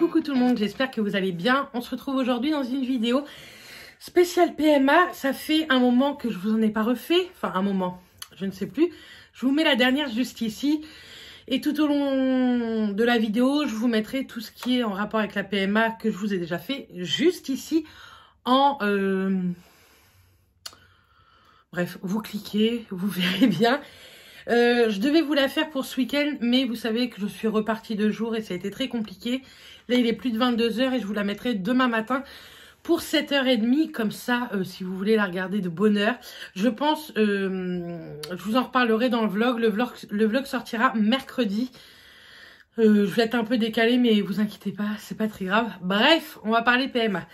Coucou tout le monde, j'espère que vous allez bien. On se retrouve aujourd'hui dans une vidéo spéciale PMA. Ça fait un moment que je vous en ai pas refait, enfin un moment, je ne sais plus. Je vous mets la dernière juste ici. Et tout au long de la vidéo, je vous mettrai tout ce qui est en rapport avec la PMA que je vous ai déjà fait juste ici en... Bref, vous cliquez, vous verrez bien. Je devais vous la faire pour ce week-end, mais vous savez que je suis repartie 2 jours et ça a été très compliqué. Là, il est plus de 22 h et je vous la mettrai demain matin pour 7 h 30. Comme ça, si vous voulez la regarder de bonne heure. Je pense, je vous en reparlerai dans le vlog. Le vlog sortira mercredi. Je vais être un peu décalée, mais vous inquiétez pas, c'est pas très grave. Bref, on va parler PMA.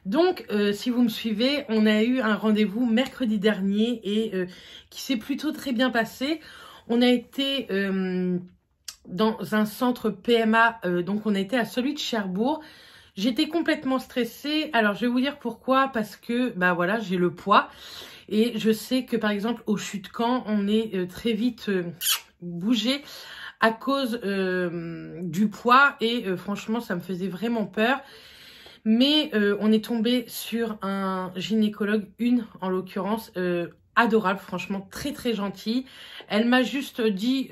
Donc, si vous me suivez, on a eu un rendez-vous mercredi dernier et qui s'est plutôt très bien passé. On a été dans un centre PMA, donc on a été à celui de Cherbourg. J'étais complètement stressée. Alors, je vais vous dire pourquoi. Parce que, bah voilà, j'ai le poids. Et je sais que, par exemple, au Chute-Camp, on est très vite bougé à cause du poids. Et franchement, ça me faisait vraiment peur. Mais on est tombé sur un gynécologue, en l'occurrence, adorable, franchement très très gentille. Elle m'a juste dit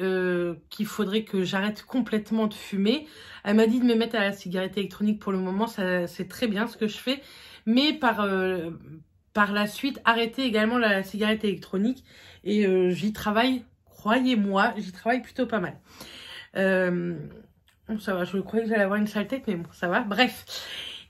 qu'il faudrait que j'arrête complètement de fumer. Elle m'a dit de me mettre à la cigarette électronique pour le moment, c'est très bien ce que je fais. Mais par la suite, arrêter également la cigarette électronique. Et j'y travaille, croyez-moi, j'y travaille plutôt pas mal. Bon, ça va, je croyais que j'allais avoir une sale tête, mais bon, ça va, bref.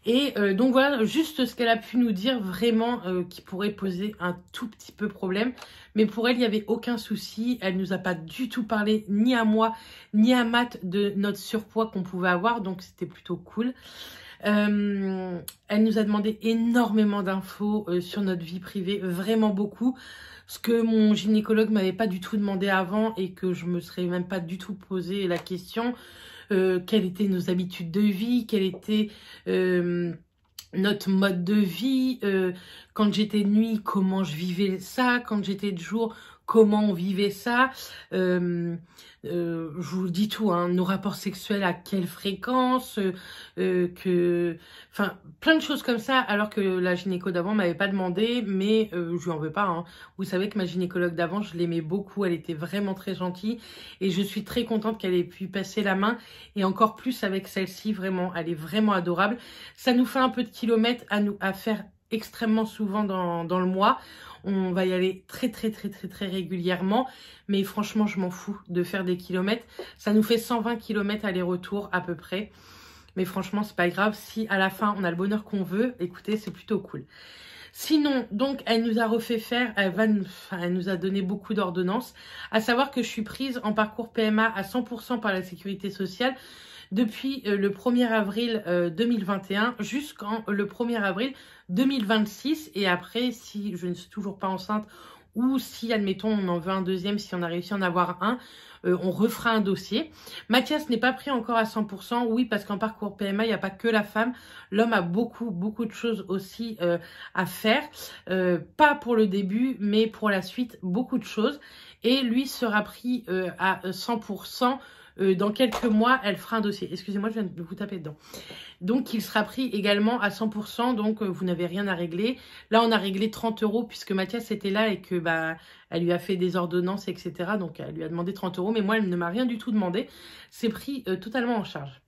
Et donc voilà, juste ce qu'elle a pu nous dire vraiment qui pourrait poser un tout petit peu problème. Mais pour elle, il n'y avait aucun souci. Elle nous a pas du tout parlé, ni à moi, ni à Matt, de notre surpoids qu'on pouvait avoir. Donc c'était plutôt cool. Elle nous a demandé énormément d'infos sur notre vie privée, vraiment beaucoup. Ce que mon gynécologue m'avait pas du tout demandé avant et que je me serais même pas du tout posé la question. Quelles étaient nos habitudes de vie, quel était notre mode de vie, quand j'étais de nuit, comment je vivais ça, quand j'étais de jour, comment on vivait ça, je vous dis tout, hein, nos rapports sexuels à quelle fréquence, enfin plein de choses comme ça, alors que la gynéco d'avant m'avait pas demandé, mais je lui en veux pas, hein. Vous savez que ma gynécologue d'avant, je l'aimais beaucoup, elle était vraiment très gentille et je suis très contente qu'elle ait pu passer la main et encore plus avec celle-ci, vraiment, elle est vraiment adorable. Ça nous fait un peu de kilomètres à faire extrêmement souvent dans le mois. On va y aller très régulièrement. Mais franchement, je m'en fous de faire des kilomètres. Ça nous fait 120 km aller-retour à peu près. Mais franchement, c'est pas grave. Si à la fin, on a le bonheur qu'on veut, écoutez, c'est plutôt cool. Sinon, donc, elle nous a refait faire, elle nous a donné beaucoup d'ordonnances. À savoir que je suis prise en parcours PMA à 100% par la sécurité sociale depuis le 1er avril 2021 jusqu'en le 1er avril 2026. Et après, si je ne suis toujours pas enceinte ou si, admettons, on en veut un deuxième, si on a réussi à en avoir un, on refera un dossier. Mathias n'est pas pris encore à 100%, oui, parce qu'en parcours PMA, il n'y a pas que la femme. L'homme a beaucoup de choses aussi à faire. Pas pour le début, mais pour la suite, beaucoup de choses. Et lui sera pris à 100%. Dans quelques mois, elle fera un dossier. Excusez-moi, je viens de vous taper dedans. Donc, il sera pris également à 100%. Donc, vous n'avez rien à régler. Là, on a réglé 30 € puisque Mathias était là et que bah, elle lui a fait des ordonnances, etc. Donc, elle lui a demandé 30 €. Mais moi, elle ne m'a rien du tout demandé. C'est pris totalement en charge.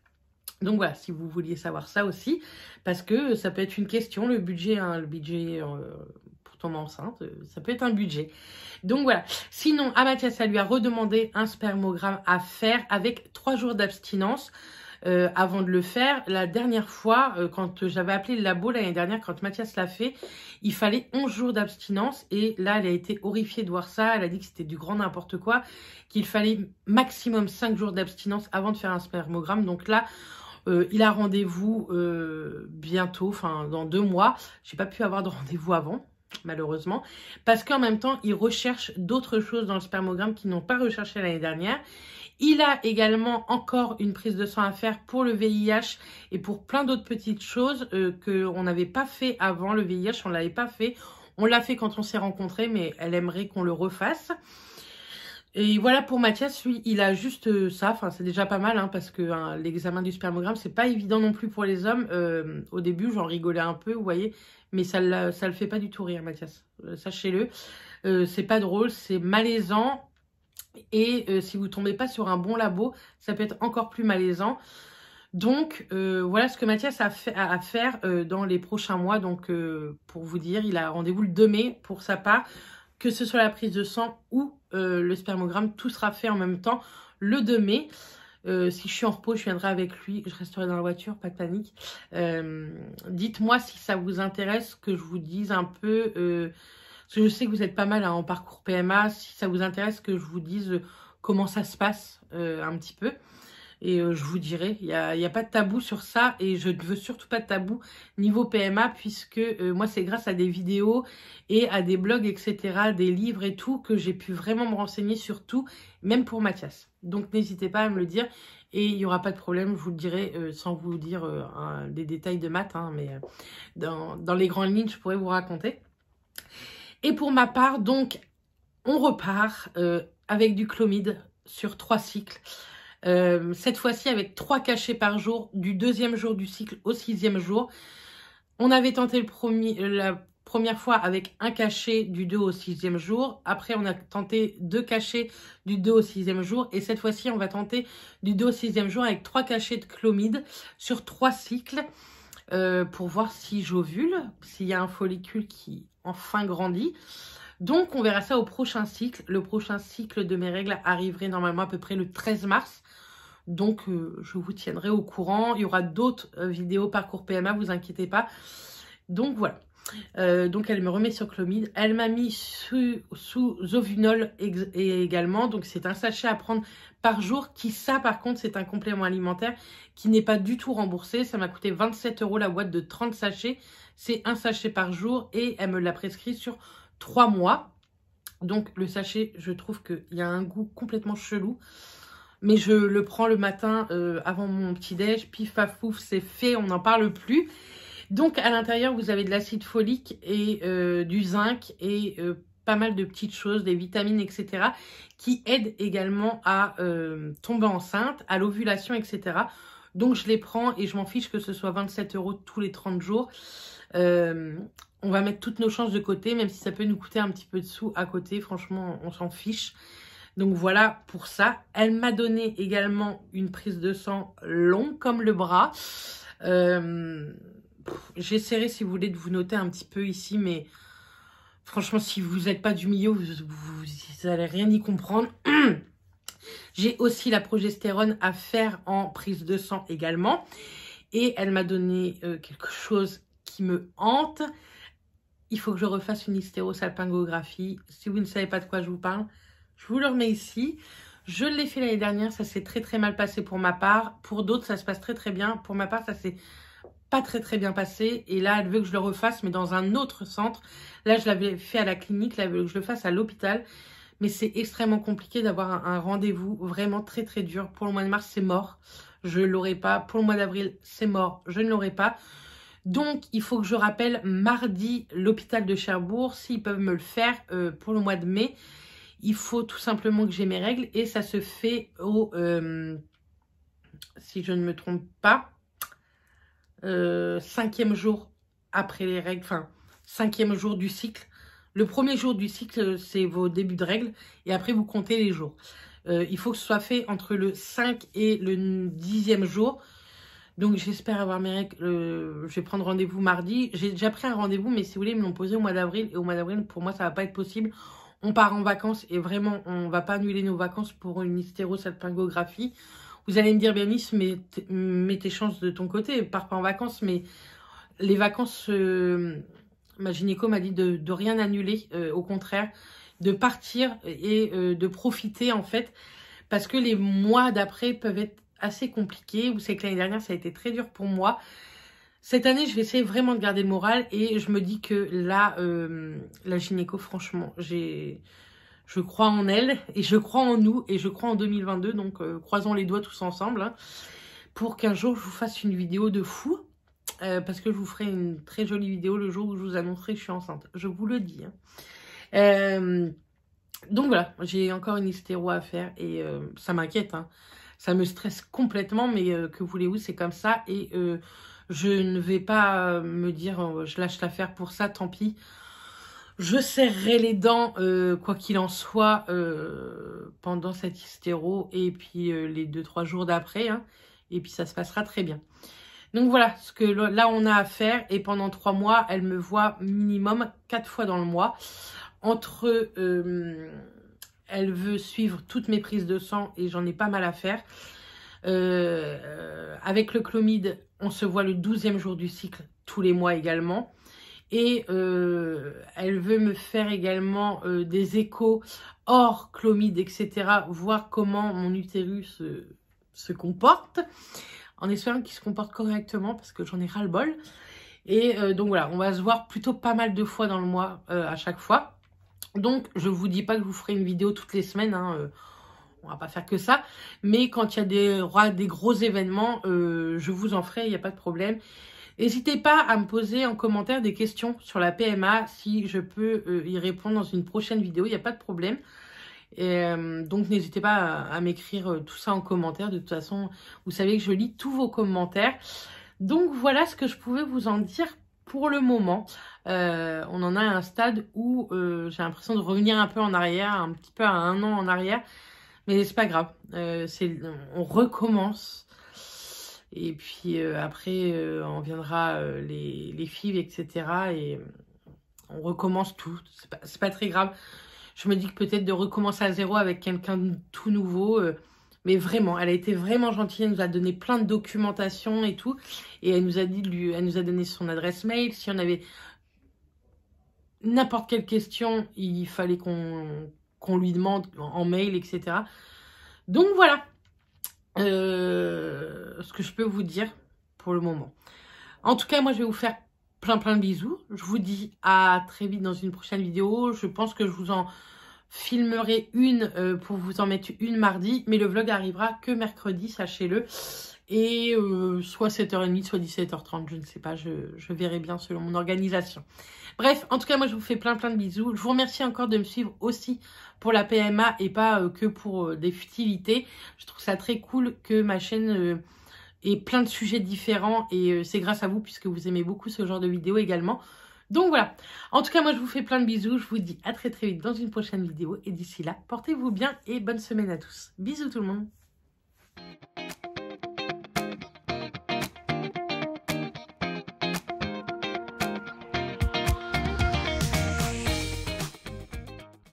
Donc voilà, si vous vouliez savoir ça aussi, parce que ça peut être une question, le budget, hein, pour tomber enceinte, ça peut être un budget. Donc voilà, sinon à Mathias, ça lui a redemandé un spermogramme à faire avec 3 jours d'abstinence avant de le faire. La dernière fois, quand j'avais appelé le labo l'année dernière, quand Mathias l'a fait, il fallait 11 jours d'abstinence et là, elle a été horrifiée de voir ça. Elle a dit que c'était du grand n'importe quoi, qu'il fallait maximum 5 jours d'abstinence avant de faire un spermogramme. Donc là, il a rendez-vous bientôt, enfin dans 2 mois. J'ai pas pu avoir de rendez-vous avant, malheureusement, parce qu'en même temps, il recherche d'autres choses dans le spermogramme qu'ils n'ont pas recherché l'année dernière. Il a également encore une prise de sang à faire pour le VIH et pour plein d'autres petites choses qu'on n'avait pas fait avant. Le VIH, on ne l'avait pas fait. On l'a fait quand on s'est rencontrés, mais elle aimerait qu'on le refasse. Et voilà pour Mathias, lui, il a juste ça. Enfin, c'est déjà pas mal, hein, parce que hein, l'examen du spermogramme, c'est pas évident non plus pour les hommes. Au début, j'en rigolais un peu, vous voyez, mais ça le fait pas du tout rire, Mathias. Sachez-le, c'est pas drôle, c'est malaisant. Et si vous tombez pas sur un bon labo, ça peut être encore plus malaisant. Donc, voilà ce que Mathias a à faire dans les prochains mois. Donc, pour vous dire, il a rendez-vous le 2 mai pour sa part. Que ce soit la prise de sang ou le spermogramme, tout sera fait en même temps le 2 mai. Si je suis en repos, je viendrai avec lui. Je resterai dans la voiture, pas de panique. Dites-moi si ça vous intéresse que je vous dise un peu... parce que je sais que vous êtes pas mal hein, en parcours PMA. Si ça vous intéresse que je vous dise comment ça se passe un petit peu. Et je vous dirai, il y a pas de tabou sur ça et je ne veux surtout pas de tabou niveau PMA puisque moi c'est grâce à des vidéos et à des blogs etc, des livres et tout que j'ai pu vraiment me renseigner sur tout, même pour Mathias. Donc n'hésitez pas à me le dire et il n'y aura pas de problème, je vous le dirai sans vous dire des détails de maths, hein, mais dans les grandes lignes je pourrais vous raconter. Et pour ma part donc on repart avec du Clomid sur 3 cycles. Cette fois-ci avec 3 cachets par jour, du 2e jour du cycle au 6e jour. On avait tenté la première fois avec un cachet du 2 au 6e jour. Après, on a tenté 2 cachets du 2 au 6e jour. Et cette fois-ci, on va tenter du 2 au 6e jour avec 3 cachets de Clomid sur 3 cycles pour voir si j'ovule, s'il y a un follicule qui enfin grandit. Donc, on verra ça au prochain cycle. Le prochain cycle de mes règles arriverait normalement à peu près le 13 mars. Donc, je vous tiendrai au courant. Il y aura d'autres vidéos parcours PMA, vous inquiétez pas. Donc, voilà. Donc, elle me remet sur Clomid. Elle m'a mis sous Zovinol également. Donc, c'est un sachet à prendre par jour. Qui, ça, par contre, c'est un complément alimentaire qui n'est pas du tout remboursé. Ça m'a coûté 27 € la boîte de 30 sachets. C'est un sachet par jour et elle me l'a prescrit sur 3 mois. Donc, le sachet, je trouve qu'il y a un goût complètement chelou. Mais je le prends le matin avant mon petit-déj. Pif, paf, pouf, c'est fait, on n'en parle plus. Donc, à l'intérieur, vous avez de l'acide folique et du zinc et pas mal de petites choses, des vitamines, etc. qui aident également à tomber enceinte, à l'ovulation, etc. Donc, je les prends et je m'en fiche que ce soit 27 € tous les 30 jours. On va mettre toutes nos chances de côté, même si ça peut nous coûter un petit peu de sous à côté. Franchement, on s'en fiche. Donc voilà pour ça. Elle m'a donné également une prise de sang longue comme le bras. J'essaierai, si vous voulez, de vous noter un petit peu ici, mais franchement, si vous n'êtes pas du milieu, vous n'allez rien y comprendre. J'ai aussi la progestérone à faire en prise de sang également. Et elle m'a donné quelque chose qui me hante. Il faut que je refasse une hystérosalpingographie. Si vous ne savez pas de quoi je vous parle, je vous le remets ici. Je l'ai fait l'année dernière, ça s'est très mal passé pour ma part. Pour d'autres, ça se passe très bien. Pour ma part, ça s'est pas très bien passé. Et là, elle veut que je le refasse, mais dans un autre centre. Là, je l'avais fait à la clinique. Là, elle veut que je le fasse à l'hôpital. Mais c'est extrêmement compliqué d'avoir un rendez-vous vraiment très dur. Pour le mois de mars, c'est mort. Je ne l'aurai pas. Pour le mois d'avril, c'est mort. Je ne l'aurai pas. Donc, il faut que je rappelle mardi l'hôpital de Cherbourg. S'ils peuvent me le faire pour le mois de mai. Il faut tout simplement que j'ai mes règles et ça se fait au, si je ne me trompe pas, 5e jour après les règles, enfin 5e jour du cycle. Le premier jour du cycle, c'est vos débuts de règles et après vous comptez les jours. Il faut que ce soit fait entre le 5 et le 10e jour. Donc j'espère avoir mes règles, je vais prendre rendez-vous mardi. J'ai déjà pris un rendez-vous, mais si vous voulez, ils me l'ont posé au mois d'avril. Et au mois d'avril, pour moi, ça va pas être possible. On part en vacances et vraiment, on va pas annuler nos vacances pour une hystérosalpingographie. Vous allez me dire, Bérénice, mets tes chances de ton côté, pars pas en vacances. Mais les vacances, ma gynéco m'a dit de rien annuler, au contraire, de partir et de profiter en fait. Parce que les mois d'après peuvent être assez compliqués. Vous savez que l'année dernière, ça a été très dur pour moi. Cette année, je vais essayer vraiment de garder le moral et je me dis que là, la gynéco, franchement, je crois en elle et je crois en nous et je crois en 2022. Donc, croisons les doigts tous ensemble hein, pour qu'un jour, je vous fasse une vidéo de fou parce que je vous ferai une très jolie vidéo le jour où je vous annoncerai que je suis enceinte. Je vous le dis. Hein. Donc voilà, j'ai encore une hystéro à faire et ça m'inquiète, hein. Ça me stresse complètement, mais que voulez-vous, c'est comme ça. Et je ne vais pas me dire, je lâche l'affaire pour ça, tant pis. Je serrerai les dents, quoi qu'il en soit, pendant cette hystéro. Et puis les 2-3 jours d'après, hein, et puis ça se passera très bien. Donc voilà, ce que là on a à faire. Et pendant 3 mois, elle me voit minimum 4 fois dans le mois. Entre... elle veut suivre toutes mes prises de sang et j'en ai pas mal à faire. Avec le Clomid, on se voit le 12e jour du cycle, tous les mois également. Et elle veut me faire également des échos hors Clomid, etc. Voir comment mon utérus se comporte. En espérant qu'il se comporte correctement parce que j'en ai ras-le-bol. Et donc voilà, on va se voir plutôt pas mal de fois dans le mois à chaque fois. Donc, je vous dis pas que je vous ferai une vidéo toutes les semaines, hein, on va pas faire que ça. Mais quand il y a des gros événements, je vous en ferai, il n'y a pas de problème. N'hésitez pas à me poser en commentaire des questions sur la PMA, si je peux y répondre dans une prochaine vidéo, il n'y a pas de problème. Et, donc, n'hésitez pas à m'écrire tout ça en commentaire. De toute façon, vous savez que je lis tous vos commentaires. Donc, voilà ce que je pouvais vous en dire pour le moment. On en a à un stade où j'ai l'impression de revenir un peu en arrière, un petit peu à 1 an en arrière. Mais c'est pas grave, on recommence. Et puis après, on viendra les FIV, etc. Et on recommence tout. C'est pas très grave. Je me dis que peut-être de recommencer à zéro avec quelqu'un de tout nouveau. Mais vraiment, elle a été vraiment gentille. Elle nous a donné plein de documentation et tout. Et elle nous a dit, elle nous a donné son adresse mail. Si on avait n'importe quelle question, il fallait qu'on lui demande en mail, etc. Donc voilà ce que je peux vous dire pour le moment. En tout cas, moi, je vais vous faire plein de bisous. Je vous dis à très vite dans une prochaine vidéo. Je pense que je vous en filmerai une pour vous en mettre une mardi. Mais le vlog arrivera que mercredi, sachez-le. Et soit 7h30, soit 17h30, je ne sais pas, je verrai bien selon mon organisation. Bref, en tout cas, moi, je vous fais plein de bisous. Je vous remercie encore de me suivre aussi pour la PMA et pas que pour des futilités. Je trouve ça très cool que ma chaîne ait plein de sujets différents et c'est grâce à vous puisque vous aimez beaucoup ce genre de vidéos également. Donc voilà, en tout cas, moi, je vous fais plein de bisous. Je vous dis à très vite dans une prochaine vidéo. Et d'ici là, portez-vous bien et bonne semaine à tous. Bisous tout le monde.